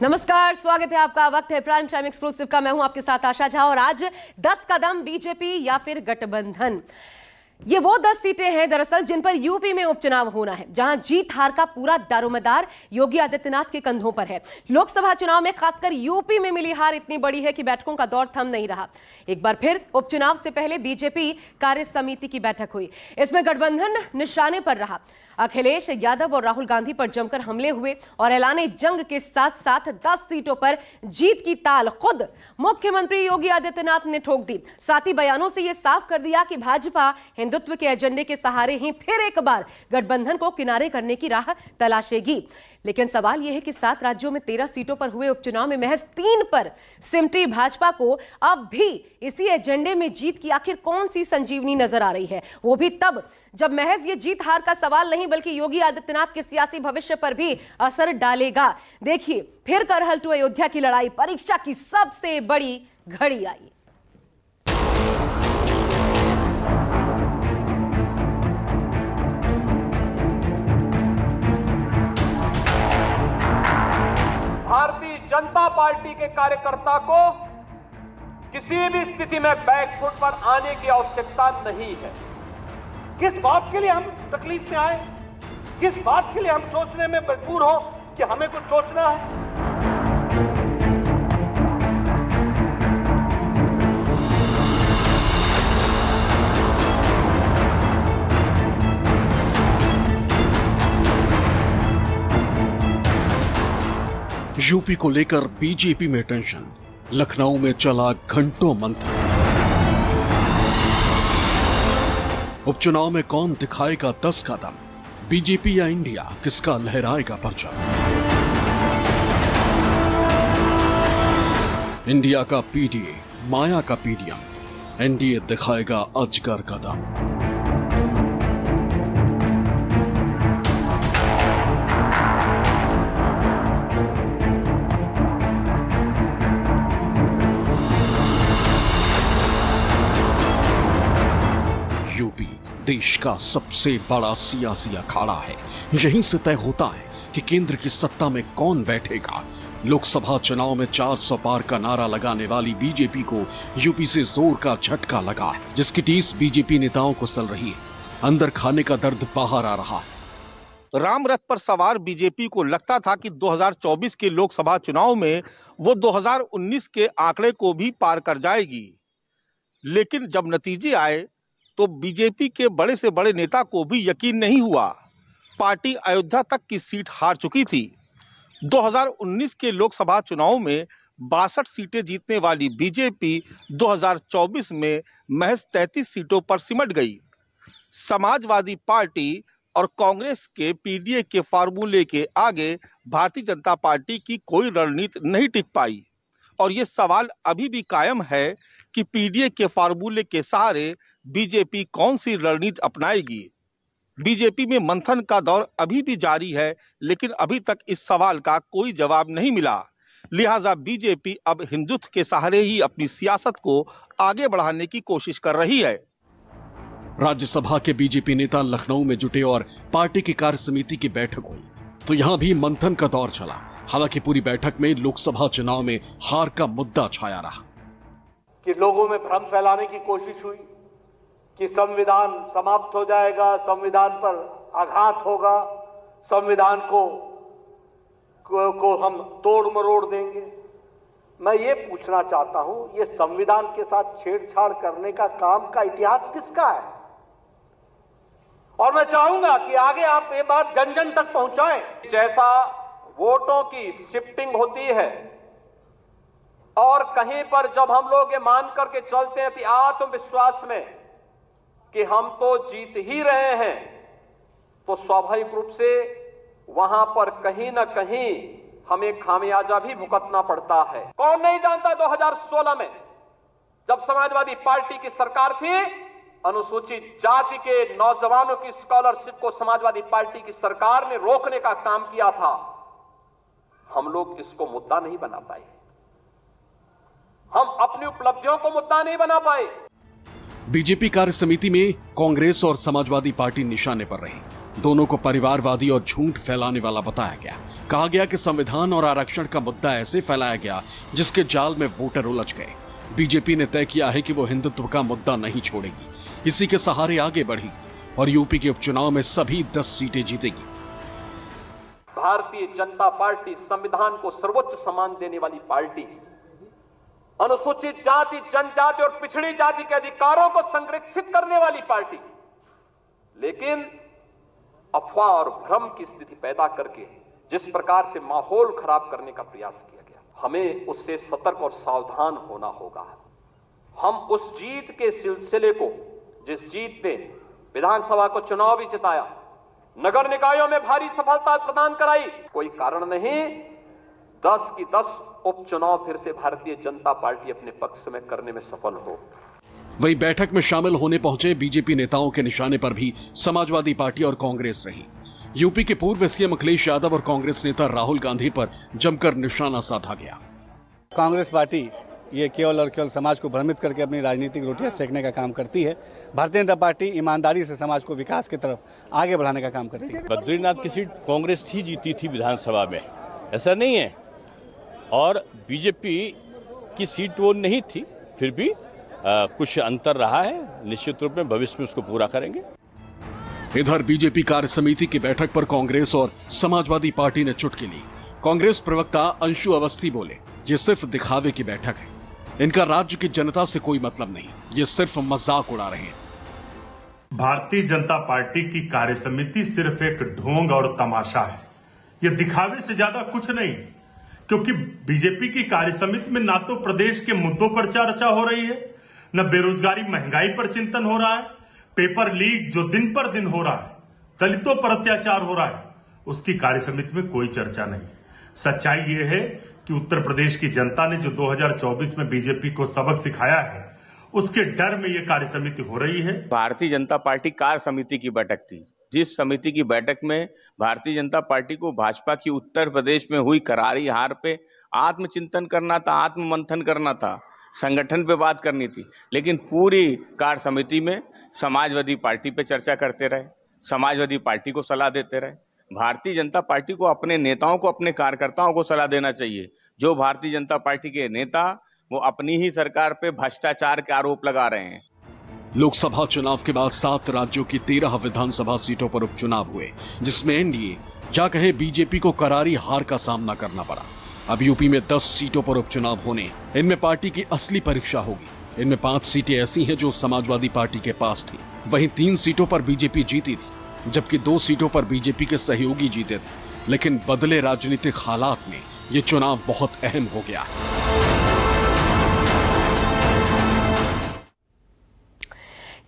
नमस्कार, स्वागत है आपका। वक्त है प्राइम टाइम एक्सक्लूसिव का। मैं हूं आपके साथ आशा झा और आज 10 कदम बीजेपी या फिर गठबंधन, ये वो 10 सीटें हैं दरअसल जिन पर यूपी में उपचुनाव होना है, जहां जीत हार का पूरा दारोमदार योगी आदित्यनाथ के कंधों पर है। लोकसभा चुनाव में खासकर यूपी में मिली हार इतनी बड़ी है कि बैठकों का दौर थम नहीं रहा। एक बार फिर उपचुनाव से पहले बीजेपी कार्य समिति की बैठक हुई। इसमें गठबंधन निशाने पर रहा। अखिलेश यादव और राहुल गांधी पर जमकर हमले हुए और ऐलाने जंग के साथ साथ 10 सीटों पर जीत की ताल खुद मुख्यमंत्री योगी आदित्यनाथ ने ठोक दी। साथ ही बयानों से यह साफ कर दिया कि भाजपा हिंदुत्व के एजेंडे के सहारे ही फिर एक बार गठबंधन को किनारे करने की राह तलाशेगी। लेकिन सवाल यह है कि 7 राज्यों में 13 सीटों पर हुए उपचुनाव में महज 3 पर सिमटी भाजपा को अब भी इसी एजेंडे में जीत की आखिर कौन सी संजीवनी नजर आ रही है, वो भी तब जब महज ये जीत हार का सवाल नहीं बल्कि योगी आदित्यनाथ के सियासी भविष्य पर भी असर डालेगा। देखिए, फिर करहल टू अयोध्या की लड़ाई, परीक्षा की सबसे बड़ी घड़ी आई। भारतीय जनता पार्टी के कार्यकर्ता को किसी भी स्थिति में बैकफुट पर आने की आवश्यकता नहीं है। किस बात के लिए हम तकलीफ में आए, किस बात के लिए हम सोचने में मजबूर हो कि हमें कुछ सोचना है। यूपी को लेकर बीजेपी में टेंशन, लखनऊ में चला घंटों मंथन। उपचुनाव में कौन दिखाएगा 10 कदम, बीजेपी या इंडिया, किसका लहराएगा परचम। इंडिया का पीडीए, माया का पीडीएम, एनडीए दिखाएगा अजगर कदम। यूपी देश का सबसे बड़ा सियासी अखाड़ा है। यहीं से तय होता है कि केंद्र की सत्ता में कौन बैठेगा। लोकसभा चुनाव में 400 पार का नारा लगाने वाली बीजेपी को यूपी से जोर का झटका लगा है, जिसकी टीस बीजेपी नेताओं को सल रही है। अंदर खाने का दर्द बाहर आ रहा है। राम रथ पर सवार बीजेपी को लगता था कि 2024 के लोकसभा चुनाव में वो 2019 के आंकड़े को भी पार कर जाएगी, लेकिन जब नतीजे आए तो बीजेपी के बड़े से बड़े नेता को भी यकीन नहीं हुआ। पार्टी अयोध्या तक की सीट हार चुकी थी। 2019 के लोकसभा चुनाव में 62 सीटें जीतने वाली बीजेपी 2024 में महज 33 सीटों पर सिमट गई। समाजवादी पार्टी और कांग्रेस के पीडीए के फार्मूले के आगे भारतीय जनता पार्टी की कोई रणनीति नहीं टिक पाई और ये सवाल अभी भी कायम है कि पीडीए के फार्मूले के सहारे बीजेपी कौन सी रणनीति अपनाएगी। बीजेपी में मंथन का दौर अभी भी जारी है, लेकिन अभी तक इस सवाल का कोई जवाब नहीं मिला। लिहाजा बीजेपी अब हिंदुत्व के सहारे ही अपनी सियासत को आगे बढ़ाने की कोशिश कर रही है। राज्यसभा के बीजेपी नेता लखनऊ में जुटे और पार्टी की कार्य समिति की बैठक हुई तो यहां भी मंथन का दौर चला। हालांकि पूरी बैठक में लोकसभा चुनाव में हार का मुद्दा छाया रहा कि लोगों में भ्रम फैलाने की कोशिश हुई कि संविधान समाप्त हो जाएगा, संविधान पर आघात होगा, संविधान को हम तोड़ मरोड़ देंगे। मैं ये पूछना चाहता हूं, ये संविधान के साथ छेड़छाड़ करने का काम का इतिहास किसका है? और मैं चाहूंगा कि आगे आप ये बात जन जन तक पहुंचाएं। जैसा वोटों की शिफ्टिंग होती है और कहीं पर जब हम लोग ये मान करके चलते हैं कि आत्मविश्वास में कि हम तो जीत ही रहे हैं, तो स्वाभाविक रूप से वहां पर कहीं ना कहीं हमें खामियाजा भी भुगतना पड़ता है। कौन नहीं जानता 2016 में जब समाजवादी पार्टी की सरकार थी, अनुसूचित जाति के नौजवानों की स्कॉलरशिप को समाजवादी पार्टी की सरकार ने रोकने का काम किया था। हम लोग इसको मुद्दा नहीं बना पाए, हम अपनी उपलब्धियों को मुद्दा नहीं बना पाए। बीजेपी कार्य समिति में कांग्रेस और समाजवादी पार्टी निशाने पर रही। दोनों को परिवारवादी और झूठ फैलाने वाला बताया गया। कहा गया कि संविधान और आरक्षण का मुद्दा ऐसे फैलाया गया जिसके जाल में वोटर उलझ गए। बीजेपी ने तय किया है कि वो हिंदुत्व का मुद्दा नहीं छोड़ेगी, इसी के सहारे आगे बढ़ेगी और यूपी के उपचुनाव में सभी 10 सीटें जीतेगी। भारतीय जनता पार्टी संविधान को सर्वोच्च सम्मान देने वाली पार्टी, अनुसूचित जाति, जनजाति और पिछड़ी जाति के अधिकारों को संरक्षित करने वाली पार्टी, लेकिन अफवाह और भ्रम की स्थिति पैदा करके जिस प्रकार से माहौल खराब करने का प्रयास किया गया, हमें उससे सतर्क और सावधान होना होगा। हम उस जीत के सिलसिले को, जिस जीत ने विधानसभा को चुनाव भी जिताया, नगर निकायों में भारी सफलता प्रदान कराई, कोई कारण नहीं 10 की 10 उपचुनाव फिर से भारतीय जनता पार्टी अपने पक्ष में करने में सफल हो। वही बैठक में शामिल होने पहुंचे बीजेपी नेताओं के निशाने पर भी समाजवादी पार्टी और कांग्रेस रही। यूपी के पूर्व सीएम अखिलेश यादव और कांग्रेस नेता राहुल गांधी पर जमकर निशाना साधा गया। कांग्रेस पार्टी ये केवल और केवल समाज को भ्रमित करके अपनी राजनीतिक रोटियां सेकने का काम करती है। भारतीय जनता पार्टी ईमानदारी से समाज को विकास की तरफ आगे बढ़ाने का काम करती है। बद्रीनाथ की सीट कांग्रेस ही जीती थी विधानसभा में, ऐसा नहीं है, और बीजेपी की सीट वो नहीं थी, फिर भी कुछ अंतर रहा है। निश्चित रूप में भविष्य में उसको पूरा करेंगे। इधर बीजेपी कार्य समिति की बैठक पर कांग्रेस और समाजवादी पार्टी ने चुटकी ली। कांग्रेस प्रवक्ता अंशु अवस्थी बोले, ये सिर्फ दिखावे की बैठक है, इनका राज्य की जनता से कोई मतलब नहीं, ये सिर्फ मजाक उड़ा रहे हैं। भारतीय जनता पार्टी की कार्य समिति सिर्फ एक ढोंग और तमाशा है, ये दिखावे से ज्यादा कुछ नहीं, क्योंकि बीजेपी की कार्य समिति में ना तो प्रदेश के मुद्दों पर चर्चा हो रही है, न बेरोजगारी महंगाई पर चिंतन हो रहा है, पेपर लीक जो दिन पर दिन हो रहा है, दलितों पर अत्याचार हो रहा है, उसकी कार्य समिति में कोई चर्चा नहीं। सच्चाई ये है कि उत्तर प्रदेश की जनता ने जो 2024 में बीजेपी को सबक सिखाया है, उसके डर में ये कार्य समिति हो रही है। भारतीय जनता पार्टी कार्य समिति की बैठक थी, जिस समिति की बैठक में भारतीय जनता पार्टी को भाजपा की उत्तर प्रदेश में हुई करारी हार पे आत्मचिंतन करना था, आत्ममंथन करना था, संगठन पे बात करनी थी, लेकिन पूरी कार्य समिति में समाजवादी पार्टी पे चर्चा करते रहे, समाजवादी पार्टी को सलाह देते रहे। भारतीय जनता पार्टी को अपने नेताओं को, अपने कार्यकर्ताओं को सलाह देना चाहिए। जो भारतीय जनता पार्टी के नेता वो अपनी ही सरकार पे भ्रष्टाचार के आरोप लगा रहे हैं। लोकसभा चुनाव के बाद 7 राज्यों की 13 विधानसभा सीटों पर उपचुनाव हुए, जिसमें एनडीए या कहे बीजेपी को करारी हार का सामना करना पड़ा। अब यूपी में 10 सीटों पर उपचुनाव होने, इनमें पार्टी की असली परीक्षा होगी। इनमें 5 सीटें ऐसी हैं जो समाजवादी पार्टी के पास थी, वहीं 3 सीटों पर बीजेपी जीती थी, जबकि 2 सीटों पर बीजेपी के सहयोगी जीते थे। लेकिन बदले राजनीतिक हालात में ये चुनाव बहुत अहम हो गया।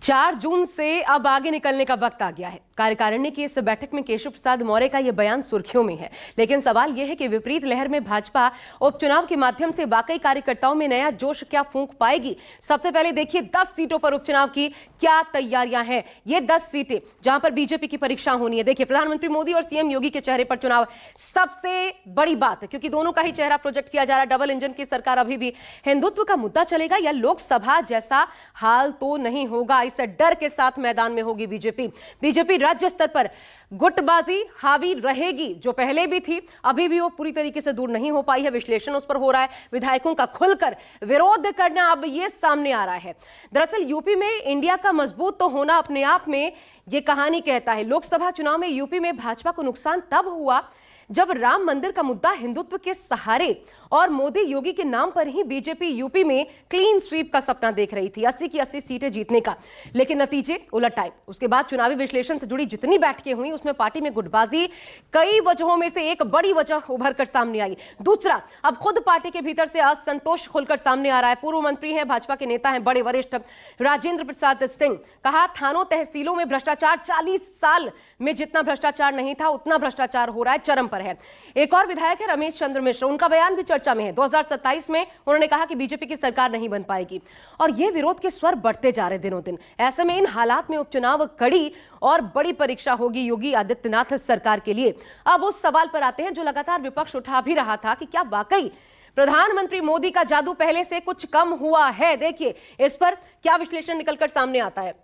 4 जून से अब आगे निकलने का वक्त आ गया है। कार्यकारिणी की इस बैठक में केशव प्रसाद मौर्य का यह बयान सुर्खियों में है, लेकिन सवाल यह है कि विपरीत लहर में भाजपा उपचुनाव के माध्यम से वाकई कार्यकर्ताओं में नया जोश क्या फूंक पाएगी। सबसे पहले देखिए 10 सीटों पर उपचुनाव की क्या तैयारियां हैं। ये 10 सीटें जहां पर बीजेपी की परीक्षा होनी है। देखिए, प्रधानमंत्री मोदी और सीएम योगी के चेहरे पर चुनाव सबसे बड़ी बात है, क्योंकि दोनों का ही चेहरा प्रोजेक्ट किया जा रहा है। डबल इंजन की सरकार अभी भी हिंदुत्व का मुद्दा चलेगा या लोकसभा जैसा हाल तो नहीं होगा, इस डर के साथ मैदान में होगी बीजेपी राज्य स्तर पर गुटबाजी हावी रहेगी, जो पहले भी थी, अभी भी वो पूरी तरीके से दूर नहीं हो पाई है। विश्लेषण उस पर हो रहा है, विधायकों का खुलकर विरोध करना अब ये सामने आ रहा है। दरअसल यूपी में इंडिया का मजबूत तो होना अपने आप में ये कहानी कहता है। लोकसभा चुनाव में यूपी में भाजपा को नुकसान तब हुआ जब राम मंदिर का मुद्दा हिंदुत्व के सहारे और मोदी योगी के नाम पर ही बीजेपी यूपी में क्लीन स्वीप का सपना देख रही थी, 80 की 80 सीटें जीतने का, लेकिन नतीजे उलट आए। उसके बाद चुनावी विश्लेषण से जुड़ी जितनी बैठकें हुई उसमें पार्टी में गुटबाजी कई वजहों में से एक बड़ी वजह उभर कर सामने आई। दूसरा, अब खुद पार्टी के भीतर से असंतोष खुलकर सामने आ रहा है। पूर्व मंत्री हैं, भाजपा के नेता हैं, बड़े वरिष्ठ राजेंद्र प्रसाद सिंह, कहा थानों तहसीलों में भ्रष्टाचार 40 साल में जितना भ्रष्टाचार नहीं था उतना भ्रष्टाचार हो रहा है, चरम है। एक और विधायक है रमेश चंद्र मिश्र, उनका बयान भी चर्चा में है। 2027 में उन्होंने कहा कि बीजेपी की सरकार नहीं बन पाएगी, और ये विरोध के स्वर बढ़ते जा रहे दिनों दिन। ऐसे में इन हालात में उपचुनाव कड़ी और बड़ी परीक्षा होगी योगी आदित्यनाथ सरकार के लिए। अब उस सवाल पर आते हैं जो लगातार विपक्ष उठा भी रहा था कि क्या वाकई प्रधानमंत्री मोदी का जादू पहले से कुछ कम हुआ है। देखिए इस पर क्या विश्लेषण निकलकर सामने आता है।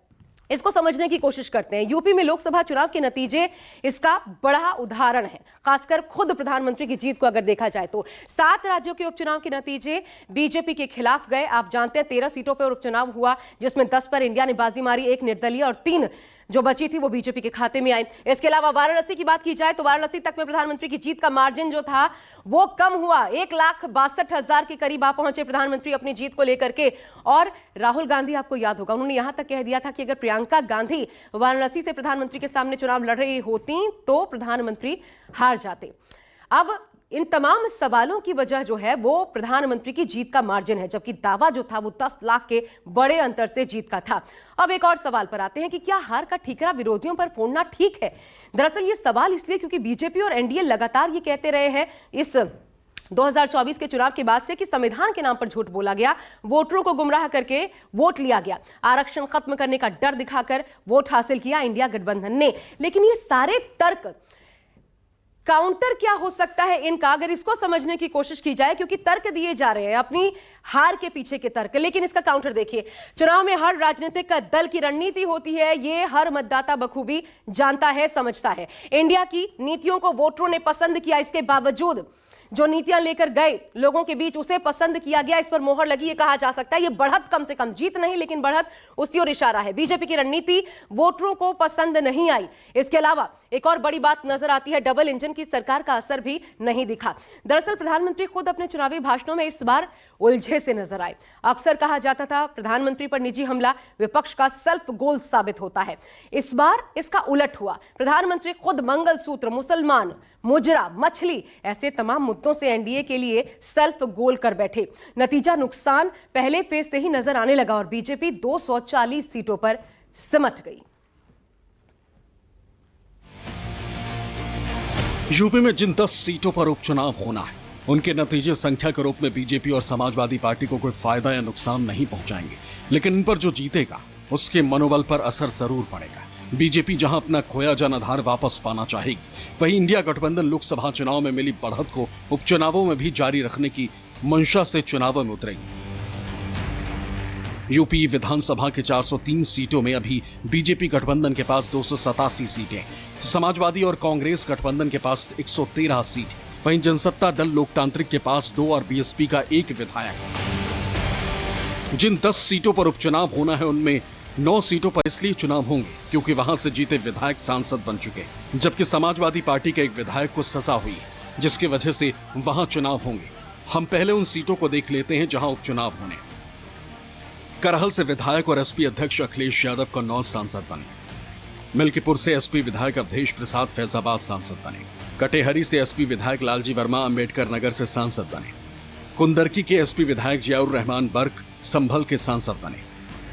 इसको समझने की कोशिश करते हैं। यूपी में लोकसभा चुनाव के नतीजे इसका बड़ा उदाहरण है। खासकर खुद प्रधानमंत्री की जीत को अगर देखा जाए तो 7 राज्यों के उपचुनाव के नतीजे बीजेपी के खिलाफ गए। आप जानते हैं 13 सीटों पर उपचुनाव हुआ, जिसमें 10 पर इंडिया ने बाजी मारी, 1 निर्दलीय और 3 जो बची थी वो बीजेपी के खाते में आई। इसके अलावा वाराणसी की बात की जाए तो वाराणसी तक में प्रधानमंत्री की जीत का मार्जिन जो था वो कम हुआ। 1,62,000 के करीब आ पहुंचे प्रधानमंत्री अपनी जीत को लेकर के। और राहुल गांधी, आपको याद होगा, उन्होंने यहां तक कह दिया था कि अगर प्रियंका गांधी वाराणसी से प्रधानमंत्री के सामने चुनाव लड़ रही होती तो प्रधानमंत्री हार जाते। अब इन तमाम सवालों की वजह जो है वो प्रधानमंत्री की जीत का मार्जिन है, जबकि दावा जो था वो 10 लाख के बड़े अंतर से जीत का था। अब एक और सवाल पर आते हैं कि क्या हार का ठीकरा विरोधियों पर फोड़ना ठीक है? दरअसल ये सवाल इसलिए क्योंकि बीजेपी और एनडीए लगातार ये कहते रहे हैं इस 2024 के चुनाव के बाद से कि संविधान के नाम पर झूठ बोला गया, वोटरों को गुमराह करके वोट लिया गया, आरक्षण खत्म करने का डर दिखाकर वोट हासिल किया इंडिया गठबंधन ने। लेकिन ये सारे तर्क, काउंटर क्या हो सकता है इनका, अगर इसको समझने की कोशिश की जाए, क्योंकि तर्क दिए जा रहे हैं अपनी हार के पीछे के तर्क, लेकिन इसका काउंटर देखिए। चुनाव में हर राजनीतिक दल की रणनीति होती है, ये हर मतदाता बखूबी जानता है, समझता है। इंडिया की नीतियों को वोटरों ने पसंद किया, इसके बावजूद जो नीतियां लेकर गए लोगों के बीच उसे पसंद किया गया, इस पर मोहर लगी, ये कहा जा सकता है। ये बढ़त, कम से कम जीत नहीं लेकिन बढ़त उसी ओर इशारा है। बीजेपी की रणनीति वोटरों को पसंद नहीं आई। इसके अलावा एक और बड़ी बात नजर आती है, डबल इंजन की सरकार का असर भी नहीं दिखा। दरअसल प्रधानमंत्री खुद अपने चुनावी भाषणों में इस बार उलझे से नजर आए। अक्सर कहा जाता था प्रधानमंत्री पर निजी हमला विपक्ष का सेल्फ गोल साबित होता है। इस बार इसका उलट हुआ। प्रधानमंत्री खुद मंगलसूत्र, मुसलमान, मुजरा, मछली, ऐसे तमाम मुद्दों से एनडीए के लिए सेल्फ गोल कर बैठे। नतीजा नुकसान पहले फेज से ही नजर आने लगा और बीजेपी 240 सीटों पर सिमट गई। यूपी में जिन 10 सीटों पर उपचुनाव होना है उनके नतीजे संख्या के रूप में बीजेपी और समाजवादी पार्टी को कोई फायदा या नुकसान नहीं पहुंचाएंगे, लेकिन इन पर जो जीतेगा उसके मनोबल पर असर जरूर पड़ेगा। बीजेपी जहां अपना खोया जनाधार वापस पाना चाहेगी, वहीं इंडिया गठबंधन लोकसभा चुनाव में मिली बढ़त को उपचुनावों में भी जारी रखने की मंशा से चुनावों में उतरेगी। यूपी विधानसभा के 403 सीटों में अभी बीजेपी गठबंधन के पास 287 सीटें, तो समाजवादी और कांग्रेस गठबंधन के पास 113 सीट, वहीं जनसत्ता दल लोकतांत्रिक के पास 2 और बीएसपी का 1 विधायक। जिन 10 सीटों पर उपचुनाव होना है उनमें 9 सीटों पर इसलिए चुनाव होंगे क्योंकि वहां से जीते विधायक सांसद बन चुके, जबकि समाजवादी पार्टी के एक विधायक को सजा हुई है, जिसकी वजह से वहां चुनाव होंगे। हम पहले उन सीटों को देख लेते हैं जहां उपचुनाव होने। करहल से विधायक और एसपी अध्यक्ष अखिलेश यादव कन्नौज सांसद बने। मिल्कीपुर से एसपी विधायक अवधेश प्रसाद फैजाबाद सांसद बने। कटेहरी से एसपी विधायक लालजी वर्मा अंबेडकर नगर से सांसद बने। कुंदरकी के एसपी विधायक जियाउर रहमान बर्क संभल के सांसद बने।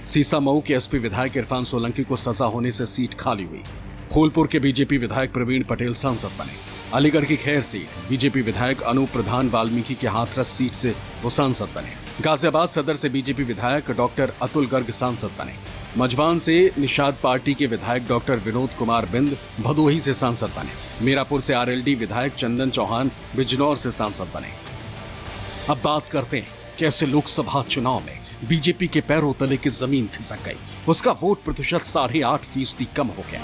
सीसामऊ के एसपी विधायक इरफान सोलंकी को सजा होने से सीट खाली हुई। फूलपुर के बीजेपी विधायक प्रवीण पटेल सांसद बने। अलीगढ़ की खैर सीट बीजेपी विधायक अनूप प्रधान वाल्मीकि के हाथरस सीट से वो सांसद बने। गाजियाबाद सदर से बीजेपी विधायक डॉक्टर अतुल गर्ग सांसद बने। मजवान से निषाद पार्टी के विधायक डॉक्टर विनोद कुमार बिंद भदोही से सांसद बने। मीरापुर से आरएलडी विधायक चंदन चौहान बिजनौर से सांसद बने। अब बात करते हैं कि ऐसे लोकसभा चुनाव में बीजेपी के पैरों तले की जमीन खिसक गई, उसका वोट प्रतिशत 8.5% कम हो गया।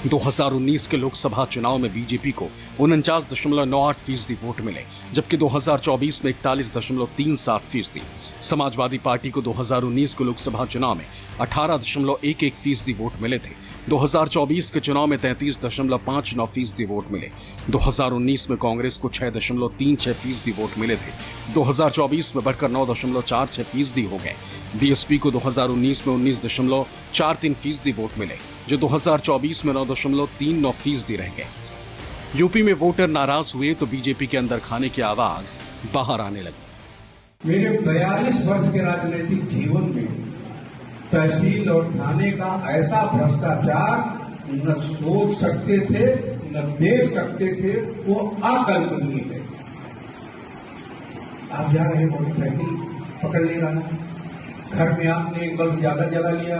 2019 के लोकसभा चुनाव में बीजेपी को 49.98% वोट मिले, जबकि 2024 में 41.37%। समाजवादी पार्टी को 2019 के लोकसभा चुनाव में 18.11% वोट मिले थे। 2024 के चुनाव में 33.59% वोट मिले। 2019 में कांग्रेस को 6.36% वोट मिले थे। 2024 में बढ़कर 9.43% हो गए। बीएसपी को 2019 में 19.43% वोट मिले, जो 2024 में 9.39% रह गए। यूपी में वोटर नाराज हुए तो बीजेपी के अंदर खाने की आवाज बाहर आने लगी। मेरे 42 वर्ष के राजनीतिक जीवन में तहसील और थाने का ऐसा भ्रष्टाचार न सोच सकते थे, न देख सकते थे, वो अकल्पनीय है। आप जा रहे मोटरसाइकिल पकड़ ले रहा है, घर में आपने एक बल्ब ज्यादा जला लिया,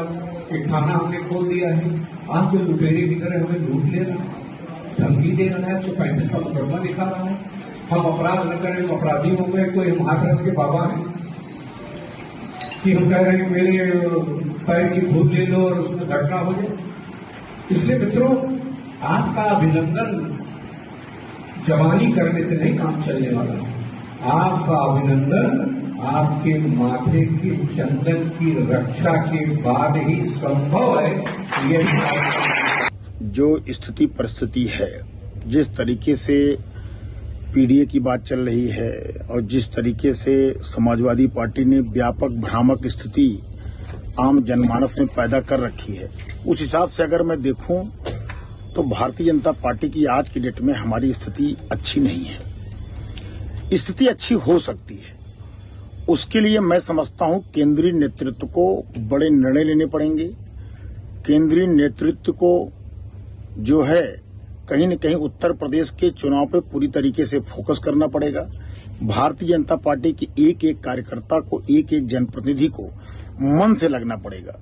एक थाना हमने खोल दिया है, आप जो लुटेरे की तरह हमें लूट ले रहा है, धमकी दे रहा है, 135 का मुकदमा लिखा रहा है, हम अपराध न करें, हम अपराधी हो गए, कोई हम हाथरस के बाबा हैं। कि हम कह रहे हैं मेरे पैर की धूल ले लो और उसमें घटना हो जाए। इसलिए मित्रों, आपका अभिनंदन जवानी करने से नहीं काम चलने वाला है। आपका अभिनंदन आपके माथे के चंदन की रक्षा के बाद ही संभव है। जो स्थिति परिस्थिति है, जिस तरीके से पीडीए की बात चल रही है और जिस तरीके से समाजवादी पार्टी ने व्यापक भ्रामक स्थिति आम जनमानस में पैदा कर रखी है, उस हिसाब से अगर मैं देखूं तो भारतीय जनता पार्टी की आज की डेट में हमारी स्थिति अच्छी नहीं है। स्थिति अच्छी हो सकती है, उसके लिए मैं समझता हूं केंद्रीय नेतृत्व को बड़े निर्णय लेने पड़ेंगे। केंद्रीय नेतृत्व को जो है कहीं न कहीं उत्तर प्रदेश के चुनाव पे पूरी तरीके से फोकस करना पड़ेगा। भारतीय जनता पार्टी के एक एक कार्यकर्ता को, एक एक जनप्रतिनिधि को मन से लगना पड़ेगा।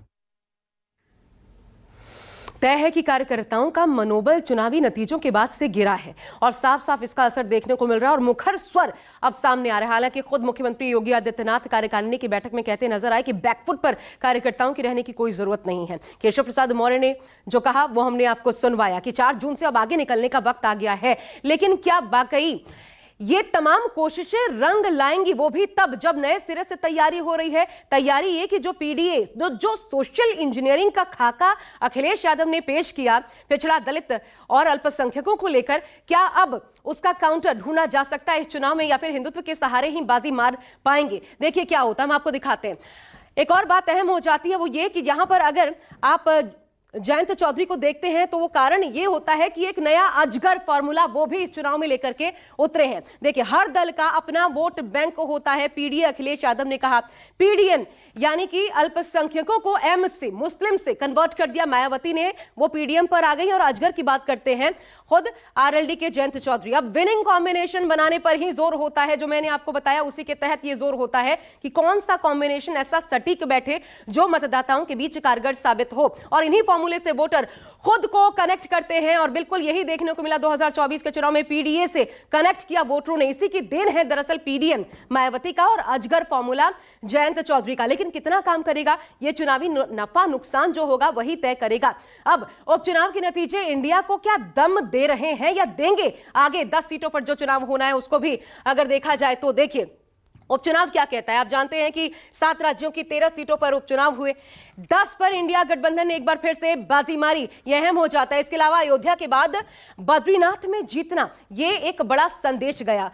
तय है कि कार्यकर्ताओं का मनोबल चुनावी नतीजों के बाद से गिरा है और साफ साफ इसका असर देखने को मिल रहा है और मुखर स्वर अब सामने आ रहा है। हालांकि खुद मुख्यमंत्री योगी आदित्यनाथ कार्यकारिणी की बैठक में कहते नजर आए कि बैकफुट पर कार्यकर्ताओं की रहने की कोई जरूरत नहीं है। केशव प्रसाद मौर्य ने जो कहा वो हमने आपको सुनवाया कि 4 जून से अब आगे निकलने का वक्त आ गया है। लेकिन क्या वाकई ये तमाम कोशिशें रंग लाएंगी, वो भी तब जब नए सिरे से तैयारी हो रही है। तैयारी ये कि जो पीडीए जो सोशल इंजीनियरिंग का खाका अखिलेश यादव ने पेश किया पिछड़ा दलित और अल्पसंख्यकों को लेकर, क्या अब उसका काउंटर ढूंढा जा सकता है इस चुनाव में या फिर हिंदुत्व के सहारे ही बाजी मार पाएंगे? देखिए क्या होता है, हम आपको दिखाते हैं। एक और बात अहम हो जाती है, वो ये कि यहां पर अगर आप जयंत चौधरी को देखते हैं तो वो कारण ये होता है कि एक नया अजगर फॉर्मूला वो भी इस चुनाव में लेकर के उतरे हैं। देखिए, हर दल का अपना वोट बैंक होता है। पीडीए, अखिलेश यादव ने कहा पीडीएन यानी कि अल्पसंख्यकों को एम से, मुस्लिम से कन्वर्ट कर दिया। मायावती ने वो पीडीएम पर आ गई और अजगर की बात करते हैं खुद आरएलडी के जयंत चौधरी। अब विनिंग कॉम्बिनेशन बनाने पर ही जोर होता है, जो मैंने आपको बताया उसी के तहत ये जोर होता है कि कौन सा कॉम्बिनेशन ऐसा सटीक बैठे जो मतदाताओं के बीच कारगर साबित हो। और इन्हीं फॉर्मूले से वोटर खुद को कनेक्ट करते हैं और बिल्कुल यही देखने को मिला 2024 के चुनाव में। पीडीए से कनेक्ट किया वोटरों ने। इसी की देन है दरअसल पीडीएम मायावती का और अजगर फॉर्मूला जयंत चौधरी का। लेकिन कितना काम करेगा ये चुनावी नफा नुकसान जो होगा वही तय करेगा। अब उपचुनाव के नतीजे इंडिया को क्या दम दे रहे हैं या देंगे? आगे 10 सीटों पर जो चुनाव होना है उसको भी अगर देखा जाए तो देखिए उपचुनाव क्या कहता है। आप जानते हैं कि 7 राज्यों की 13 सीटों पर उपचुनाव हुए। 10 पर इंडिया गठबंधन ने एक बार फिर से बाजी मारी, यह अहम हो जाता है। इसके अलावा अयोध्या के बाद बद्रीनाथ में जीतना, यह एक बड़ा संदेश गया।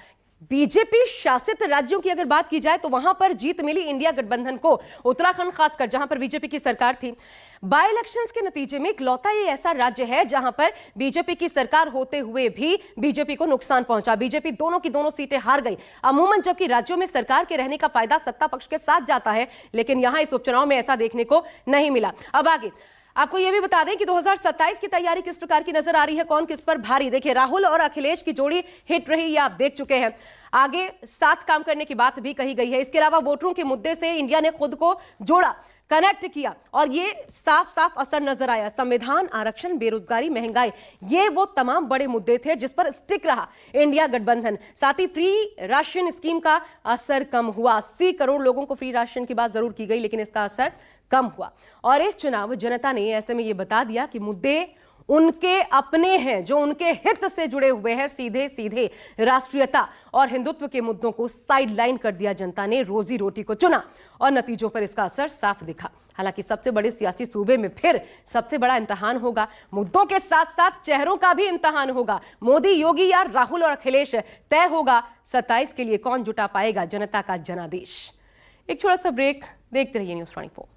बीजेपी शासित राज्यों की अगर बात की जाए तो वहां पर जीत मिली इंडिया गठबंधन को। उत्तराखंड खासकर जहां पर बीजेपी की सरकार थी, बाय इलेक्शंस के नतीजे में इकलौता ये ऐसा राज्य है जहां पर बीजेपी की सरकार होते हुए भी बीजेपी को नुकसान पहुंचा। बीजेपी दोनों की दोनों सीटें हार गई। अमूमन जबकि राज्यों में सरकार के रहने का फायदा सत्ता पक्ष के साथ जाता है, लेकिन यहां इस उपचुनाव में ऐसा देखने को नहीं मिला। अब आगे आपको यह भी बता दें कि 2027 की तैयारी किस प्रकार की नजर आ रही है, कौन किस पर भारी। देखिए, राहुल और अखिलेश की जोड़ी हिट रही, ये आप देख चुके हैं। आगे साथ काम करने की बात भी कही गई है। इसके अलावा वोटरों के मुद्दे से इंडिया ने खुद को जोड़ा, कनेक्ट किया और ये साफ साफ असर नजर आया। संविधान, आरक्षण, बेरोजगारी, महंगाई, ये वो तमाम बड़े मुद्दे थे जिस पर स्टिक रहा इंडिया गठबंधन। साथ ही फ्री राशन स्कीम का असर कम हुआ। 80 करोड़ लोगों को फ्री राशन की बात जरूर की गई, लेकिन इसका असर कम हुआ। और इस चुनाव जनता ने ऐसे में यह बता दिया कि मुद्दे उनके अपने हैं, जो उनके हित से जुड़े हुए हैं। सीधे सीधे राष्ट्रीयता और हिंदुत्व के मुद्दों को साइडलाइन कर दिया जनता ने, रोजी रोटी को चुना और नतीजों पर इसका असर साफ दिखा। हालांकि सबसे बड़े सियासी सूबे में फिर सबसे बड़ा इम्तिहान होगा, मुद्दों के साथ साथ चेहरों का भी इम्तिहान होगा। मोदी, योगी या राहुल और अखिलेश, तय होगा 27 के लिए कौन जुटा पाएगा जनता का जनादेश। एक छोटा सा ब्रेक, देखते रहिए न्यूज़ 24।